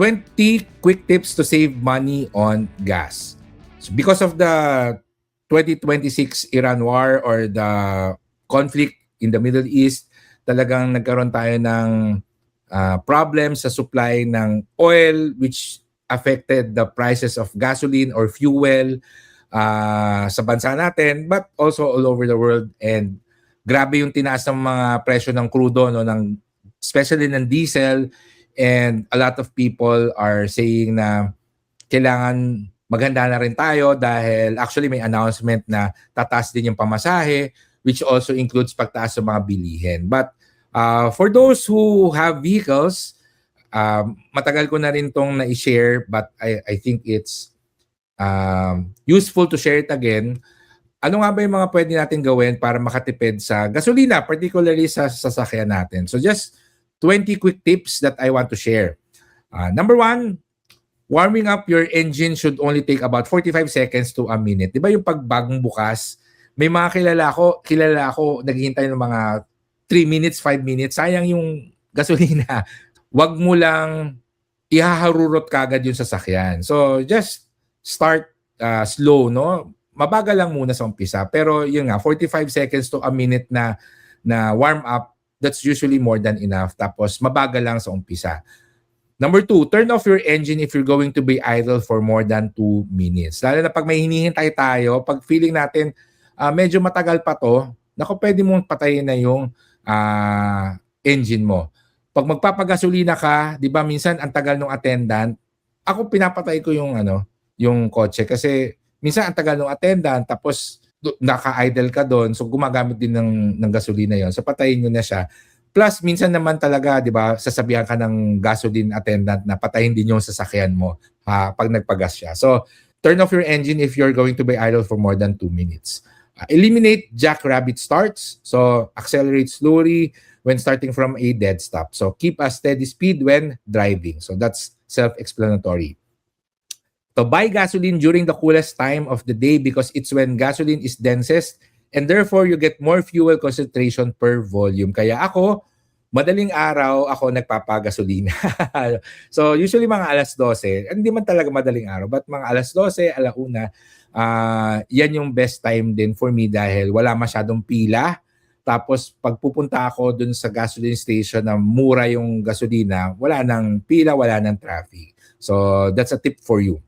20 quick tips to save money on gas. So because of the 2026 Iran war or the conflict in the Middle East, talagang nagkaroon tayo ng problem sa supply ng oil, which affected the prices of gasoline or fuel sa bansa natin, but also all over the world. And grabe yung tinaas ng mga presyo ng crudo, no, especially ng diesel. And a lot of people are saying na kailangan maghanda na rin tayo dahil actually may announcement na tataas din yung pamasahe, which also includes pagtaas ng mga bilihin. But for those who have vehicles, matagal ko na rin itong na-share, but I think it's useful to share it again. Ano nga ba yung mga pwede natin gawin para makatipid sa gasolina, particularly sa sasakyan natin? So just 20 quick tips that I want to share. Number 1, warming up your engine should only take about 45 seconds to a minute. Di ba yung pag bagong bukas, may mga kilala ako naghihintay ng mga 3 minutes, 5 minutes. Sayang yung gasolina. Wag mo lang ihaharurot kagad yung sasakyan. So just start slow, no? Mabagal lang muna sa umpisa. Pero yun nga, 45 seconds to a minute na warm up, that's usually more than enough. Tapos mabagal lang sa umpisa. Number 2, turn off your engine if you're going to be idle for more than 2 minutes. Lalo na pag may hinihintay tayo, pag feeling natin medyo matagal pa to, naku, pwede mong patayin na yung engine mo. Pag magpapagasolina ka, di ba minsan ang tagal ng attendant, ako pinapatay ko yung kotse kasi minsan ang tagal ng attendant tapos naka-idle ka doon, so gumagamit din ng gasolina yon. So patayin nyo na siya. Plus minsan naman talaga, 'di ba, sasabihan ka ng gasoline attendant na patayin din yung sasakyan mo pag nagpagas siya. So turn off your engine if you're going to be idle for more than 2 minutes. Eliminate jackrabbit starts. So accelerate slowly when starting from a dead stop. So keep a steady speed when driving. So that's self-explanatory. So buy gasoline during the coolest time of the day because it's when gasoline is densest and therefore you get more fuel concentration per volume. Kaya ako, madaling araw ako nagpapagasolina. So usually mga alas 12, hindi man talaga madaling araw, but mga alas 12, alauna, yan yung best time din for me dahil wala masyadong pila. Tapos pag pupunta ako dun sa gasoline station na mura yung gasolina, wala nang pila, wala nang traffic. So that's a tip for you.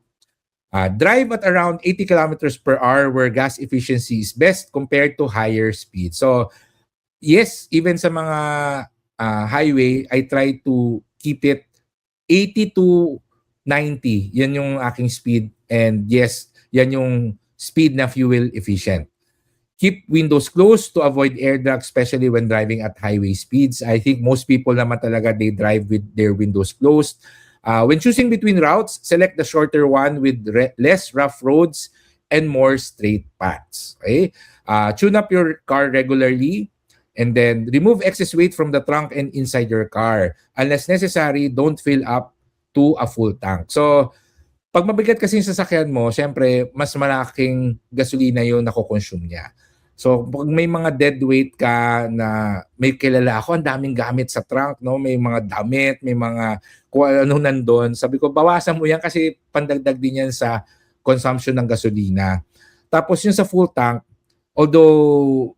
Drive at around 80 kilometers per hour where gas efficiency is best compared to higher speed. So, yes, even sa mga highway, I try to keep it 80 to 90. Yan yung aking speed. And yes, yan yung speed na fuel efficient. Keep windows closed to avoid air drag, especially when driving at highway speeds. I think most people naman talaga, they drive with their windows closed. When choosing between routes, select the shorter one with less rough roads and more straight paths. Okay? Tune up your car regularly and then remove excess weight from the trunk and inside your car. Unless necessary, don't fill up to a full tank. So, pag mabigat kasi yung sasakyan mo, syempre, mas malaking gasolina yung nakoconsume niya. So, pag may mga dead weight ka na may kilala ako, ang daming gamit sa trunk, no? May mga damit, may mga kung ano nandun. Sabi ko, bawasan mo yan kasi pandagdag din yan sa consumption ng gasolina. Tapos yung sa full tank, although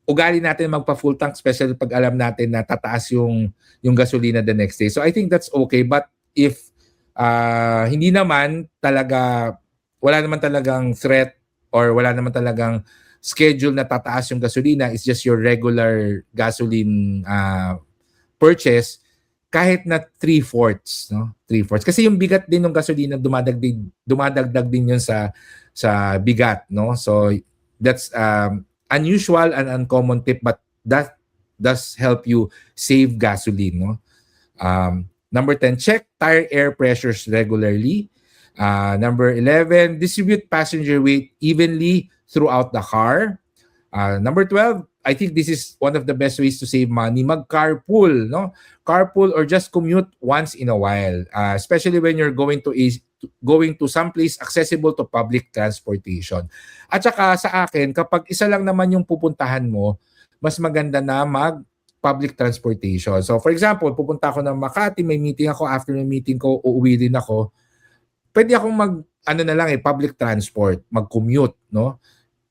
ugali natin magpa-full tank, especially pag alam natin na tataas yung gasolina the next day. So, I think that's okay. But if hindi naman talaga, wala naman talagang threat or wala naman talagang schedule na tataas yung gasolina, it's just your regular gasoline purchase, kahit na 3/4, no? 3/4. Kasi yung bigat din ng gasolina, dumadagdag din yun sa bigat, no? So that's unusual and uncommon tip, but that does help you save gasoline, no? Number 10, check tire air pressures regularly. Number 11, distribute passenger weight evenly throughout the car. Number 12, I think this is one of the best ways to save money. Mag-carpool, no? Carpool or just commute once in a while, especially when you're going to someplace accessible to public transportation. At saka sa akin, kapag isa lang naman yung pupuntahan mo, mas maganda na public transportation. So for example, pupunta ako ng Makati, may meeting ako, after ng meeting ko, uuwi din ako. Pwede akong public transport, mag-commute, no?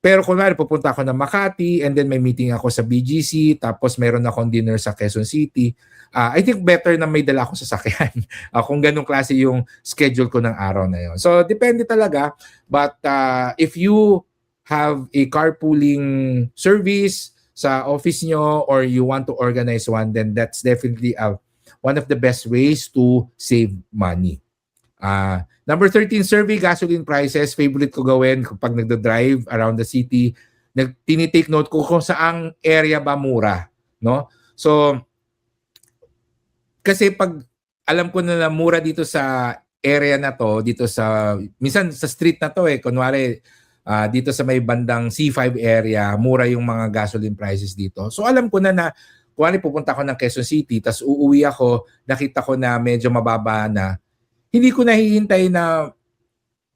Pero kunwari pupunta ako ng Makati and then may meeting ako sa BGC tapos meron akong dinner sa Quezon City. I think better na may dala ako sa sasakyan kung ganong klase yung schedule ko ng araw na yon. So depende talaga, but if you have a carpooling service sa office nyo or you want to organize one, then that's definitely one of the best ways to save money. Number 13, survey gasoline prices. Favorite ko gawin kapag nagda-drive around the city. Tinitake note ko kung saang area ba mura, no? So kasi pag alam ko na mura dito sa area na to, dito sa minsan sa street na to kunwari dito sa may bandang C5 area, mura yung mga gasoline prices dito. So alam ko na kunwari pupunta ako ng Quezon City, tas uuwi ako, nakita ko na medyo mababa na, hindi ko nahihintay na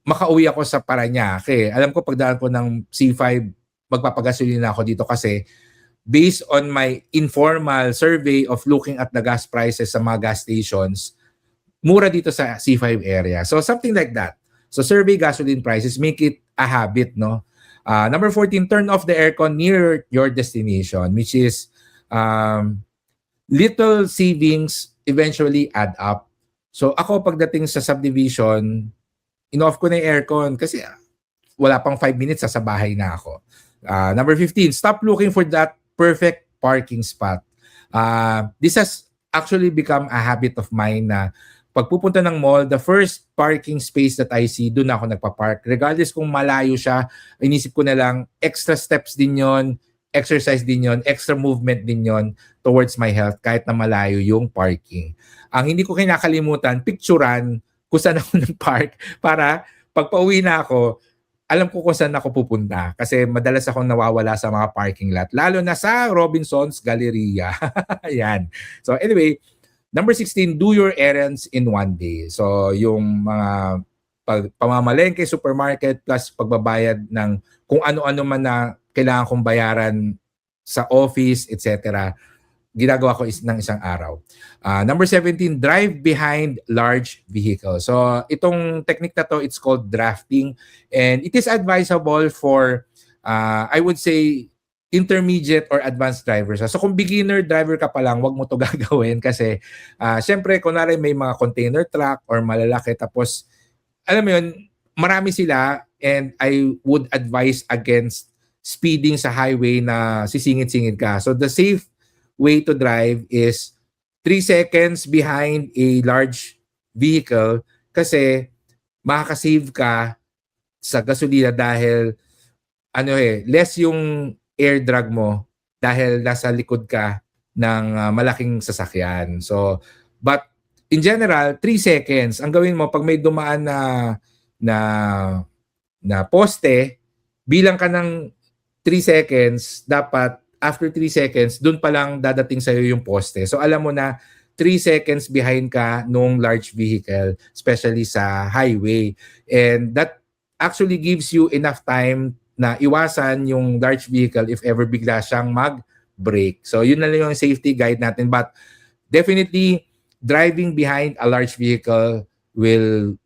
makauwi ako sa Parañaque. Alam ko pagdaan ko ng C5, magpapagasolina ako dito kasi based on my informal survey of looking at the gas prices sa mga gas stations, mura dito sa C5 area. So something like that. So survey gasoline prices, make it a habit, no? Number 14, turn off the aircon near your destination, which is little savings eventually add up. So ako pagdating sa subdivision, in-off ko na yung aircon kasi wala pang 5 minutes sa bahay na ako. Number 15, stop looking for that perfect parking spot. This has actually become a habit of mine na pagpupunta ng mall, the first parking space that I see, doon ako nagpa-park. Regardless kung malayo siya, inisip ko na lang, extra steps din yon, exercise din yon, extra movement din yon towards my health kahit na malayo yung parking. Ang hindi ko kinakalimutan, picturean kung saan ako nag-park para pag pauwi na ako, alam ko kung saan ako pupunta kasi madalas akong nawawala sa mga parking lot, lalo na sa Robinson's Galleria. Ayan. So anyway, number 16, do your errands in one day. So yung mga pamamalengke, supermarket, plus pagbabayad ng kung ano-ano man na kailangan kong bayaran sa office, etc., ginagawa ko ng isang araw. Number 17, drive behind large vehicles. So itong technique na to, it's called drafting. And it is advisable for, I would say, intermediate or advanced drivers. So kung beginner driver ka pa lang, wag mo to gagawin kasi syempre, kunwari may mga container truck or malalaki, tapos alam mo yun, marami sila, and I would advise against speeding sa highway na sisingit-singit ka. So the safe way to drive is 3 seconds behind a large vehicle kasi makakasave ka sa gasolina dahil less yung air drag mo dahil nasa likod ka ng malaking sasakyan. So, but in general, 3 seconds. Ang gawin mo pag may dumaan na poste, bilang ka ng 3 seconds, dapat after 3 seconds, dun pa lang dadating sa'yo yung poste. So alam mo na 3 seconds behind ka nung large vehicle, especially sa highway. And that actually gives you enough time na iwasan yung large vehicle if ever bigla siyang mag-brake. So yun na lang yung safety guide natin. But definitely, driving behind a large vehicle will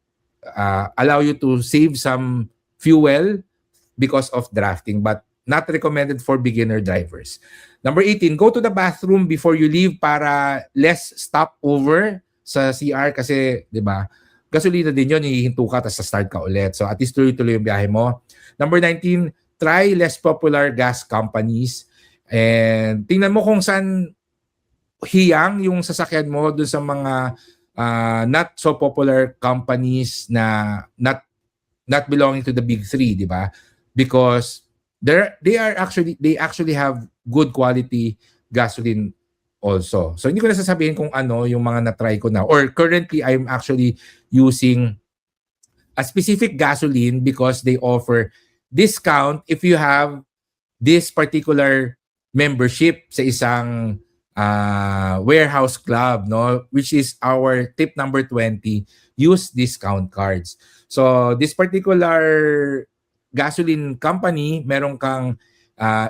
allow you to save some fuel because of drafting. But not recommended for beginner drivers. Number 18, go to the bathroom before you leave para less stopover sa CR kasi, di ba, gasolina din yun, hihinto ka tapos start ka ulit. So at least tuloy-tuloy yung biyahe mo. Number 19, try less popular gas companies. And tingnan mo kung saan hiyang yung sasakyan mo doon sa mga not so popular companies na not belonging to the big three, di ba? Because they actually have good quality gasoline also. So hindi ko na sasabihin kung ano yung mga na-try ko na, or currently I'm actually using a specific gasoline because they offer discount if you have this particular membership sa isang warehouse club, no, which is our tip number 20, use discount cards. So this particular gasoline company, meron kang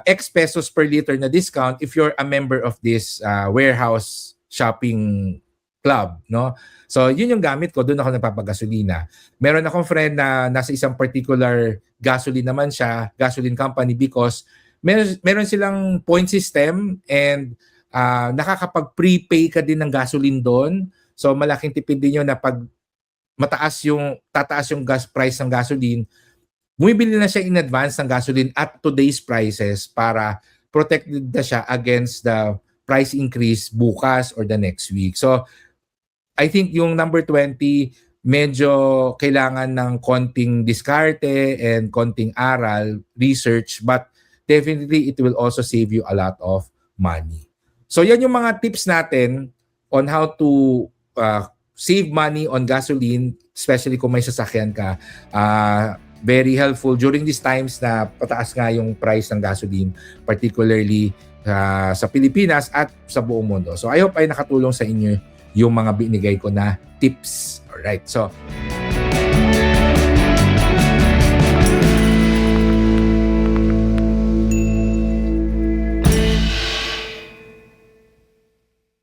X pesos per liter na discount if you're a member of this warehouse shopping club, no? So, yun yung gamit ko. Doon ako nagpapagasolina. Meron akong friend na nasa isang particular gasoline naman siya, gasoline company, because meron silang point system and nakakapag-prepay ka din ng gasoline doon. So, malaking tipid din yun na pag tataas yung gas price ng gasoline, bumibili na siya in advance ng gasoline at today's prices para protected na siya against the price increase bukas or the next week. So, I think yung number 20, medyo kailangan ng konting diskarte and konting aral, research, but definitely it will also save you a lot of money. So, yan yung mga tips natin on how to save money on gasoline, especially kung may sasakyan ka. Very helpful during these times na pataas nga yung price ng gasoline, particularly sa Pilipinas at sa buong mundo. So I hope ay nakatulong sa inyo yung mga binigay ko na tips. Alright, so